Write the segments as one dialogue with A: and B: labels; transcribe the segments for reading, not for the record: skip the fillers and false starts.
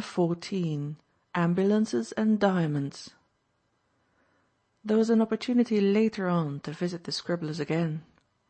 A: Chapter 14. Ambulances and Diamonds. There was an opportunity later on to visit the Scribblers again.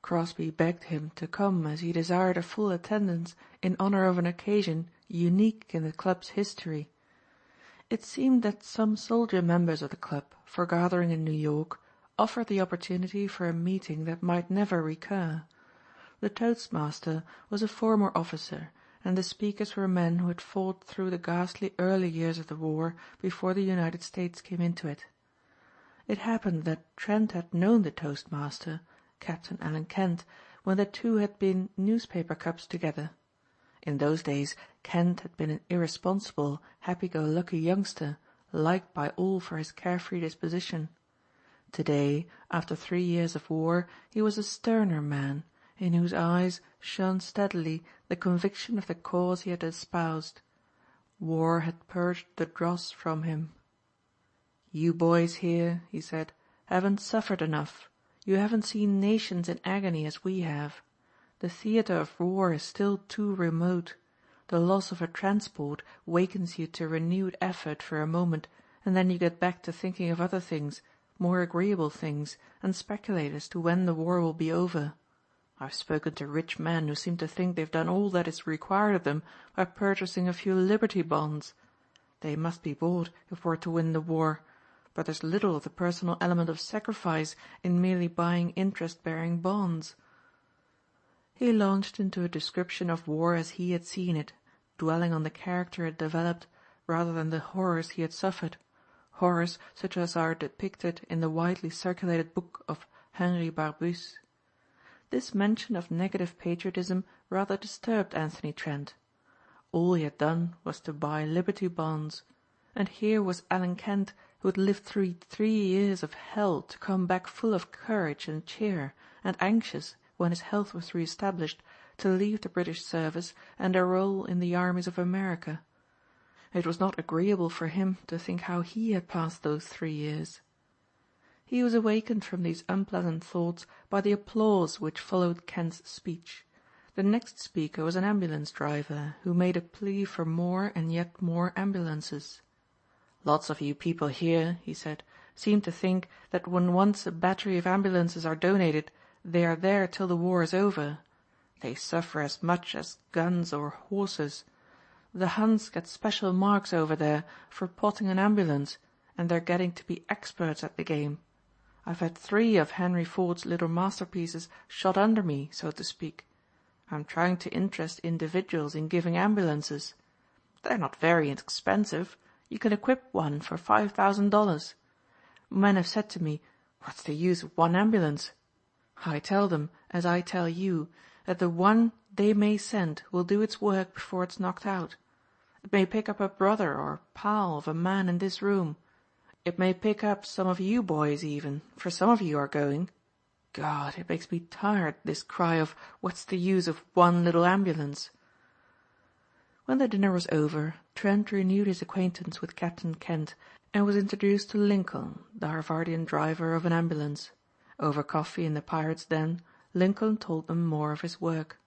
A: Crosbie begged him to come as he desired a full attendance in honour of an occasion unique in the club's history. It seemed that some soldier members of the club, foregathering in New York, offered the opportunity for a meeting that might never recur. The toastmaster was a former officer, and the speakers were men who had fought through the ghastly early years of the war before the United States came into it. It happened that Trent had known the toastmaster, Captain Alan Kent, when the two had been newspaper cubs together. In those days Kent had been an irresponsible, happy-go-lucky youngster, liked by all for his carefree disposition. Today, after 3 years of war, he was a sterner man, in whose eyes shone steadily the conviction of the cause he had espoused. War had purged the dross from him. "You boys here," he said, "haven't suffered enough. You haven't seen nations in agony as we have. The theatre of war is still too remote. The loss of a transport wakens you to renewed effort for a moment, and then you get back to thinking of other things, more agreeable things, and speculate as to when the war will be over. I've spoken to rich men who seem to think they've done all that is required of them by purchasing a few Liberty bonds. They must be bought if we're to win the war, but there's little of the personal element of sacrifice in merely buying interest-bearing bonds." He launched into a description of war as he had seen it, dwelling on the character it developed rather than the horrors he had suffered, horrors such as are depicted in the widely circulated book of Henry Barbusse. This mention of negative patriotism rather disturbed Anthony Trent. All he had done was to buy Liberty bonds, and here was Alan Kent, who had lived through 3 years of hell, to come back full of courage and cheer, and anxious, when his health was re-established, to leave the British service and enroll in the armies of America. It was not agreeable for him to think how he had passed those 3 years. He was awakened from these unpleasant thoughts by the applause which followed Kent's speech. The next speaker was an ambulance driver, who made a plea for more and yet more ambulances. "Lots of you people here," he said, "seem to think that when once a battery of ambulances are donated, they are there till the war is over. They suffer as much as guns or horses. The Huns get special marks over there for potting an ambulance, and they're getting to be experts at the game. I've had 3 of Henry Ford's little masterpieces shot under me, so to speak. I'm trying to interest individuals in giving ambulances. They're not very expensive. You can equip one for $5,000. Men have said to me, 'What's the use of one ambulance?' I tell them, as I tell you, that the one they may send will do its work before it's knocked out. It may pick up a brother or pal of a man in this room. It may pick up some of you boys even, for some of you are going. God, it makes me tired, this cry of 'What's the use of one little ambulance?'" When the dinner was over, Trent renewed his acquaintance with Captain Kent, and was introduced to Lincoln, the Harvardian driver of an ambulance. Over coffee in the Pirates' Den, Lincoln told them more of his work.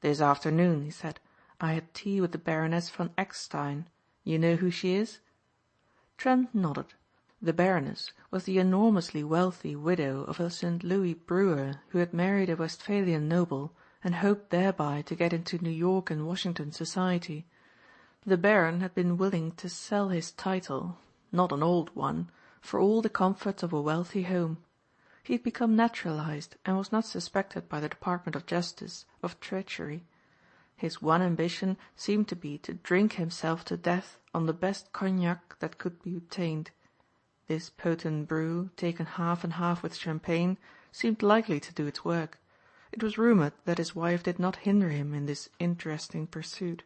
A: "This afternoon," he said, "I had tea with the Baroness von Eckstein. You know who she is?" Trent nodded. The Baroness was the enormously wealthy widow of a St. Louis brewer who had married a Westphalian noble, and hoped thereby to get into New York and Washington society. The Baron had been willing to sell his title, not an old one, for all the comforts of a wealthy home. He had become naturalized, and was not suspected by the Department of Justice of treachery. His one ambition seemed to be to drink himself to death on the best cognac that could be obtained. This potent brew, taken half and half with champagne, seemed likely to do its work. It was rumoured that his wife did not hinder him in this interesting pursuit.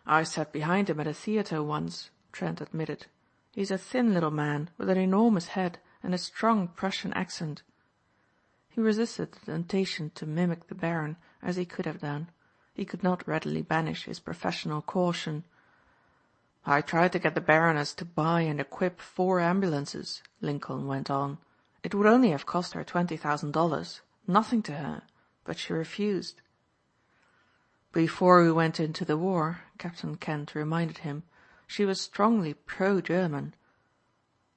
A: "I sat behind him at a theatre once," Trent admitted. "He's a thin little man with an enormous head and a strong Prussian accent." He resisted the temptation to mimic the Baron, as he could have done. He could not readily banish his professional caution. "I tried to get the Baroness to buy and equip 4 ambulances," Lincoln went on. "It would only have cost her $20,000, nothing to her, but she refused." Before we went into the war, Captain Kent reminded him, she was strongly pro-German.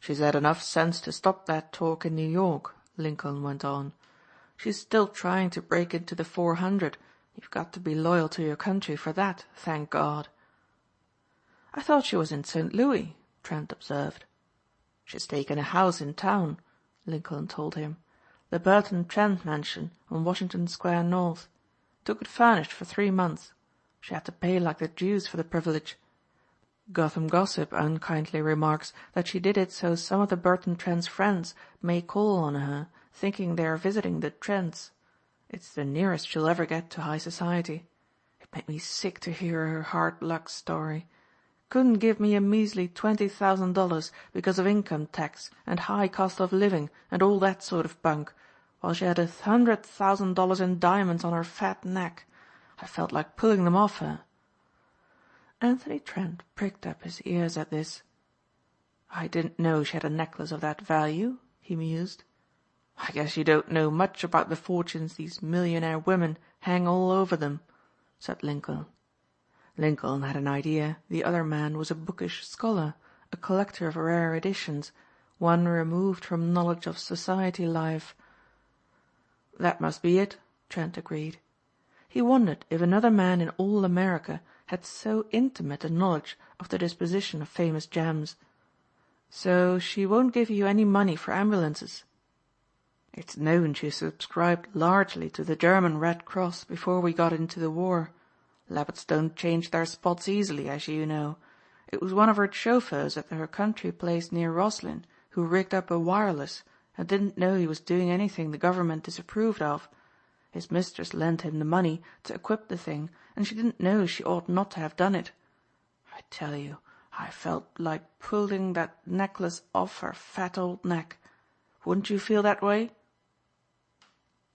A: She's had enough sense to stop that talk in New York, Lincoln went on. She's still trying to break into the 400. You've got to be loyal to your country for that, thank God. I thought she was in St. Louis, Trent observed. She's taken a house in town, Lincoln told him. The Burton Trent mansion on Washington Square North. Took it furnished for 3 months. She had to pay like the Jews for the privilege. Gotham Gossip unkindly remarks that she did it so some of the Burton Trents' friends may call on her, thinking they are visiting the Trents. It's the nearest she'll ever get to high society. It made me sick to hear her hard luck story. Couldn't give me a measly $20,000 because of income tax and high cost of living and all that sort of bunk, while she had $100,000 in diamonds on her fat neck. I felt like pulling them off her. Anthony Trent pricked up his ears at this. I didn't know she had a necklace of that value, he mused. I guess you don't know much about the fortunes these millionaire women hang all over them, said Lincoln. Lincoln had an idea the other man was a bookish scholar, a collector of rare editions, one removed from knowledge of society life. That must be it, Trent agreed. He wondered if another man in all America had so intimate a knowledge of the disposition of famous gems. So she won't give you any money for ambulances? It's known she subscribed largely to the German Red Cross before we got into the war. Leopards don't change their spots easily, as you know. It was one of her chauffeurs at her country place near Roslyn who rigged up a wireless and didn't know he was doing anything the government disapproved of. His mistress lent him the money to equip the thing, and she didn't know she ought not to have done it. I tell you, I felt like pulling that necklace off her fat old neck. Wouldn't you feel that way?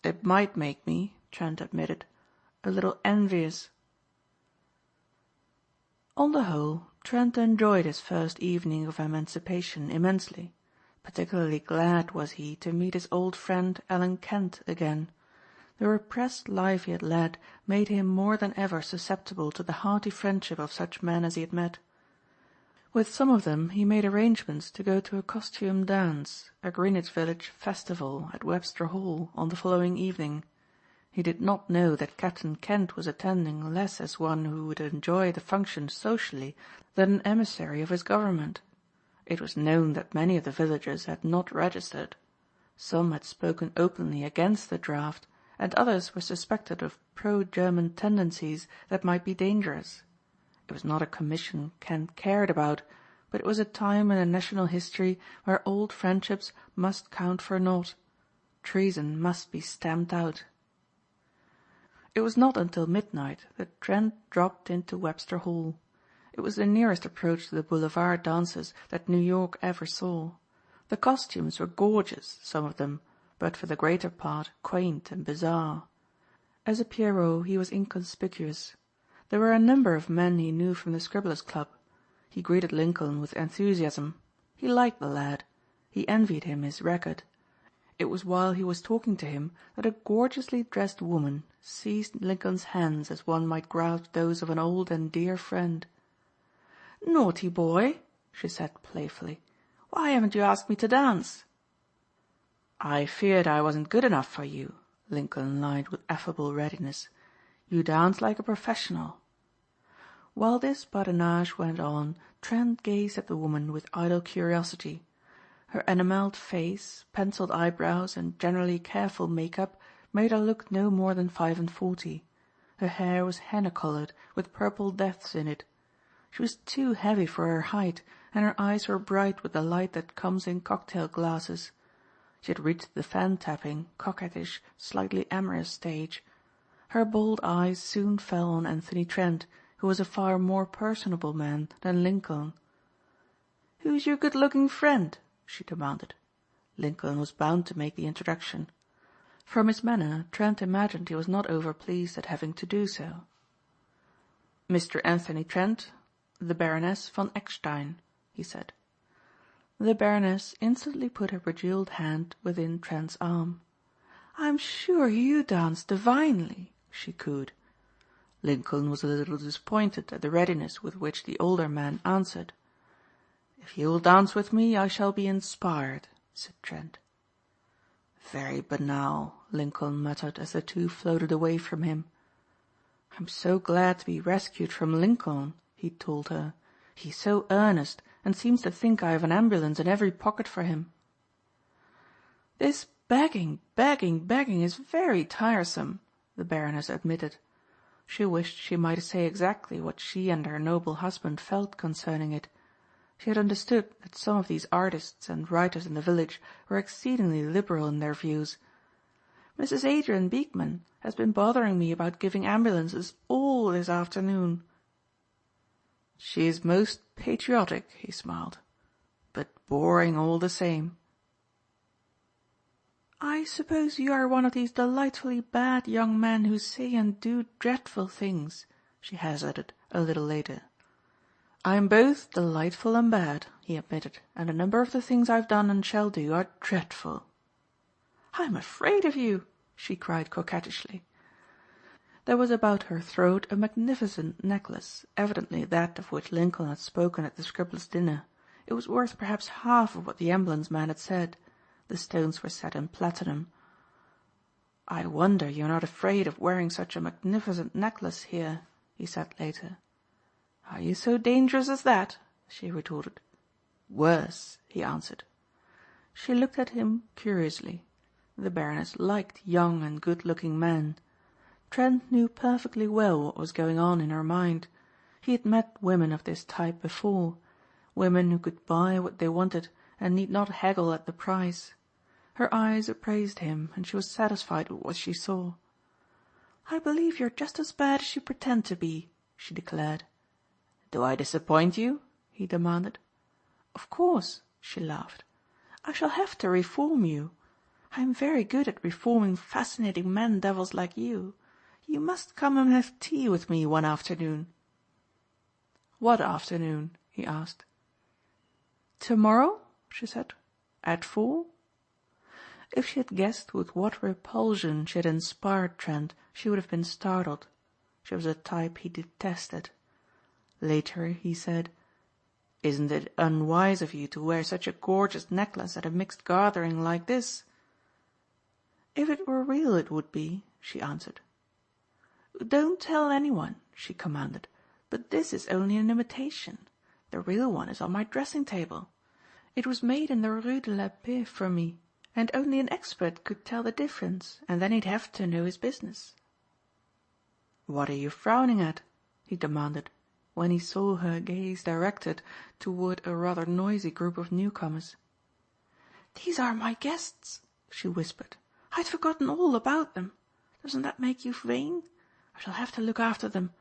A: It might make me, Trent admitted, a little envious. On the whole, Trent enjoyed his first evening of emancipation immensely. Particularly glad was he to meet his old friend Alan Kent again. The repressed life he had led made him more than ever susceptible to the hearty friendship of such men as he had met. With some of them he made arrangements to go to a costume dance, a Greenwich Village festival at Webster Hall on the following evening. He did not know that Captain Kent was attending less as one who would enjoy the function socially than an emissary of his government. It was known that many of the villagers had not registered. Some had spoken openly against the draft, and others were suspected of pro-German tendencies that might be dangerous. It was not a commission Kent cared about, but it was a time in the national history where old friendships must count for naught. Treason must be stamped out. It was not until midnight that Trent dropped into Webster Hall. It was the nearest approach to the boulevard dances that New York ever saw. The costumes were gorgeous, some of them, but for the greater part quaint and bizarre. As a Pierrot he was inconspicuous. There were a number of men he knew from the Scribblers' Club. He greeted Lincoln with enthusiasm. He liked the lad. He envied him his record. It was while he was talking to him that a gorgeously dressed woman seized Lincoln's hands as one might grasp those of an old and dear friend. "Naughty boy," she said playfully. "Why haven't you asked me to dance?" "I feared I wasn't good enough for you," Lincoln lied with affable readiness. "You dance like a professional." While this badinage went on, Trent gazed at the woman with idle curiosity. Her enamelled face, penciled eyebrows and generally careful make-up made her look no more than 45. Her hair was henna-colored with purple depths in it. She was too heavy for her height, and her eyes were bright with the light that comes in cocktail glasses. She had reached the fan-tapping, coquettish, slightly amorous stage. Her bold eyes soon fell on Anthony Trent, who was a far more personable man than Lincoln. "Who's your good-looking friend?" she demanded. Lincoln was bound to make the introduction. From his manner Trent imagined he was not over-pleased at having to do so. "Mr. Anthony Trent, the Baroness von Eckstein," he said. The Baroness instantly put her bejeweled hand within Trent's arm. "I'm sure you dance divinely," she cooed. Lincoln was a little disappointed at the readiness with which the older man answered. "If you will dance with me, I shall be inspired," said Trent. "Very banal," Lincoln muttered as the two floated away from him. "I'm so glad to be rescued from Lincoln," he told her. "He's so earnest and seems to think I have an ambulance in every pocket for him." "This begging is very tiresome," the Baroness admitted. She wished she might say exactly what she and her noble husband felt concerning it. She had understood that some of these artists and writers in the village were exceedingly liberal in their views. "Mrs. Adrian Beekman has been bothering me about giving ambulances all this afternoon." "She is most patriotic," he smiled, "but boring all the same." "I suppose you are one of these delightfully bad young men who say and do dreadful things," she hazarded a little later. "I am both delightful and bad," he admitted, "and a number of the things I've done and shall do are dreadful." "I'm afraid of you," she cried coquettishly. There was about her throat a magnificent necklace, evidently that of which Lincoln had spoken at the Scribblers' dinner. It was worth perhaps half of what the ambulance man had said. The stones were set in platinum. "I wonder you're not afraid of wearing such a magnificent necklace here," he said later. "Are you so dangerous as that?" she retorted. "Worse," he answered. She looked at him curiously. The Baroness liked young and good-looking men. Trent knew perfectly well what was going on in her mind. He had met women of this type before, women who could buy what they wanted and need not haggle at the price. Her eyes appraised him and she was satisfied with what she saw. "I believe you're just as bad as you pretend to be," she declared. "Do I disappoint you?" he demanded. "Of course," she laughed. "I shall have to reform you. I am very good at reforming fascinating men devils like you. You must come and have tea with me one afternoon." "What afternoon?" he asked. "Tomorrow," she said. "At 4?" If she had guessed with what repulsion she had inspired Trent, she would have been startled. She was a type he detested. Later he said, "Isn't it unwise of you to wear such a gorgeous necklace at a mixed gathering like this?" "If it were real it would be," she answered. "Don't tell anyone," she commanded, "but this is only an imitation. The real one is on my dressing table. It was made in the Rue de la Paix for me, and only an expert could tell the difference, and then he'd have to know his business." "What are you frowning at?" he demanded, when he saw her gaze directed toward a rather noisy group of newcomers. "These are my guests," she whispered. "I'd forgotten all about them. Doesn't that make you vain? I shall have to look after them.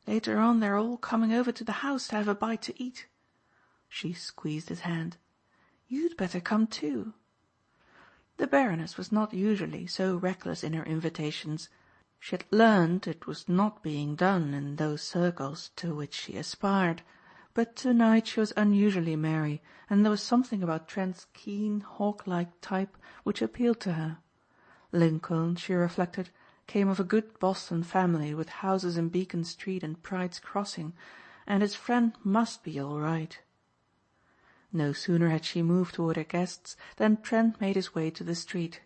A: Later on they're all coming over to the house to have a bite to eat." She squeezed his hand. "You'd better come too." The Baroness was not usually so reckless in her invitations. She had learned it was not being done in those circles to which she aspired. But tonight she was unusually merry, and there was something about Trent's keen, hawk-like type which appealed to her. Lincoln, she reflected, came of a good Boston family with houses in Beacon Street and Pride's Crossing, and his friend must be all right. No sooner had she moved toward her guests than Trent made his way to the street.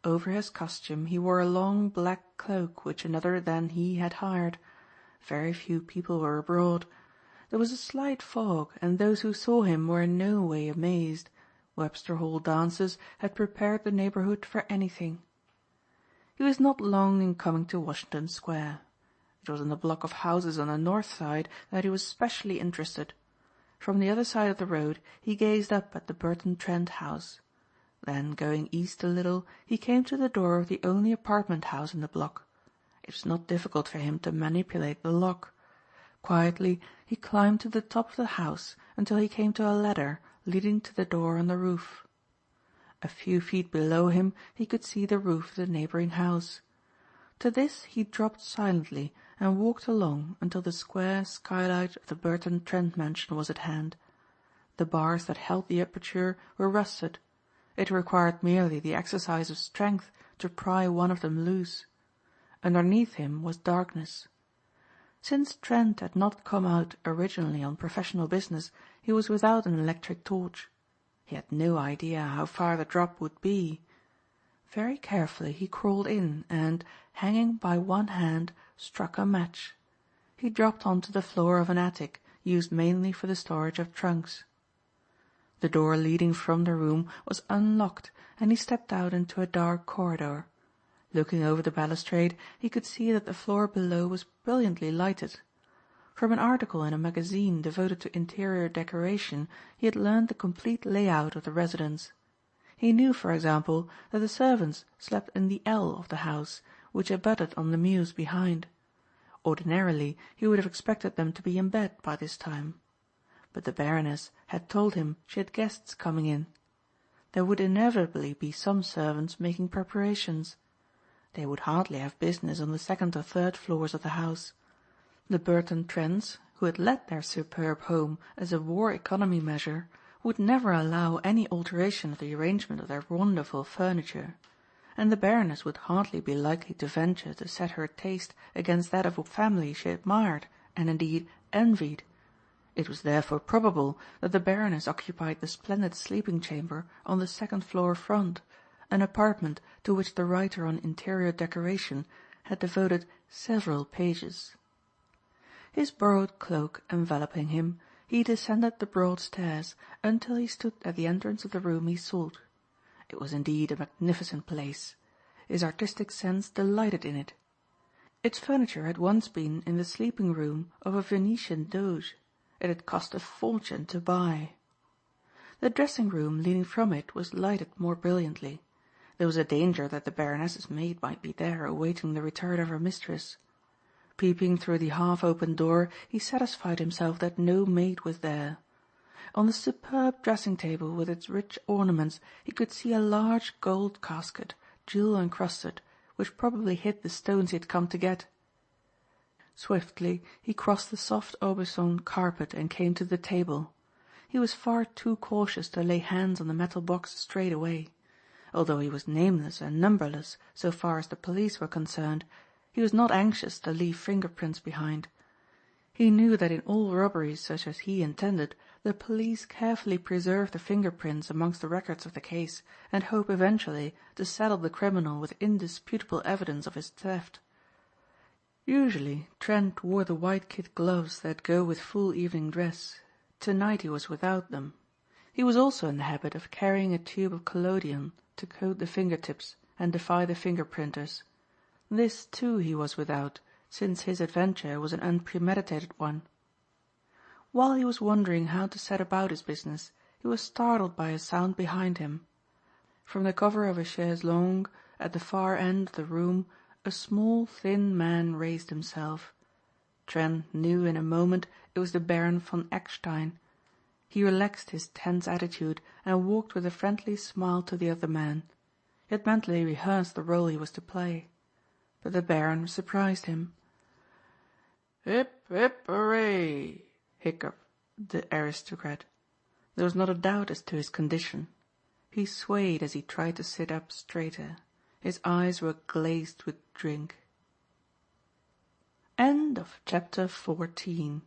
A: Over his costume he wore a long black cloak which another than he had hired. Very few people were abroad. There was a slight fog, and those who saw him were in no way amazed. Webster Hall dances had prepared the neighborhood for anything. He was not long in coming to Washington Square. It was in the block of houses on the north side that he was specially interested. From the other side of the road he gazed up at the Burton Trent house. Then going east a little he came to the door of the only apartment house in the block. It was not difficult for him to manipulate the lock. Quietly he climbed to the top of the house until he came to a ladder leading to the door on the roof. A few feet below him he could see the roof of the neighboring house. To this he dropped silently and walked along until the square skylight of the Burton Trent mansion was at hand. The bars that held the aperture were rusted. It required merely the exercise of strength to pry one of them loose. Underneath him was darkness. Since Trent had not come out originally on professional business, he was without an electric torch. He had no idea how far the drop would be. Very carefully he crawled in and, hanging by one hand, struck a match. He dropped onto the floor of an attic used mainly for the storage of trunks. The door leading from the room was unlocked and he stepped out into a dark corridor. Looking over the balustrade, he could see that the floor below was brilliantly lighted. From an article in a magazine devoted to interior decoration, he had learned the complete layout of the residence. He knew, for example, that the servants slept in the L of the house, which abutted on the mews behind. Ordinarily he would have expected them to be in bed by this time. But the Baroness had told him she had guests coming in. There would inevitably be some servants making preparations. They would hardly have business on the second or third floors of the house. The Burton Trents, who had let their superb home as a war economy measure, would never allow any alteration of the arrangement of their wonderful furniture, and the Baroness would hardly be likely to venture to set her taste against that of a family she admired and indeed envied. It was therefore probable that the Baroness occupied the splendid sleeping chamber on the second floor front, an apartment to which the writer on interior decoration had devoted several pages. His borrowed cloak enveloping him, he descended the broad stairs until he stood at the entrance of the room he sought. It was indeed a magnificent place. His artistic sense delighted in it. Its furniture had once been in the sleeping room of a Venetian doge. It had cost a fortune to buy. The dressing room leading from it was lighted more brilliantly. There was a danger that the Baroness's maid might be there awaiting the return of her mistress. Peeping through the half-open door, he satisfied himself that no maid was there. On the superb dressing-table with its rich ornaments he could see a large gold casket, jewel-encrusted, which probably hid the stones he had come to get. Swiftly he crossed the soft Aubusson carpet and came to the table. He was far too cautious to lay hands on the metal box straight away. Although he was nameless and numberless so far as the police were concerned, he was not anxious to leave fingerprints behind. He knew that in all robberies such as he intended, the police carefully preserve the fingerprints amongst the records of the case, and hope eventually to saddle the criminal with indisputable evidence of his theft. Usually Trent wore the white kid gloves that go with full evening dress. Tonight he was without them. He was also in the habit of carrying a tube of collodion to coat the fingertips and defy the finger-printers. This too he was without, since his adventure was an unpremeditated one. While he was wondering how to set about his business, he was startled by a sound behind him. From the cover of a chaise longue at the far end of the room a small thin man raised himself. Trent knew in a moment it was the Baron von Eckstein. He relaxed his tense attitude and walked with a friendly smile to the other man. He had mentally rehearsed the role he was to play. But the Baron surprised him. "Hip, hip, hooray!" hiccuped the aristocrat. There was not a doubt as to his condition. He swayed as he tried to sit up straighter. His eyes were glazed with drink. End of chapter 14.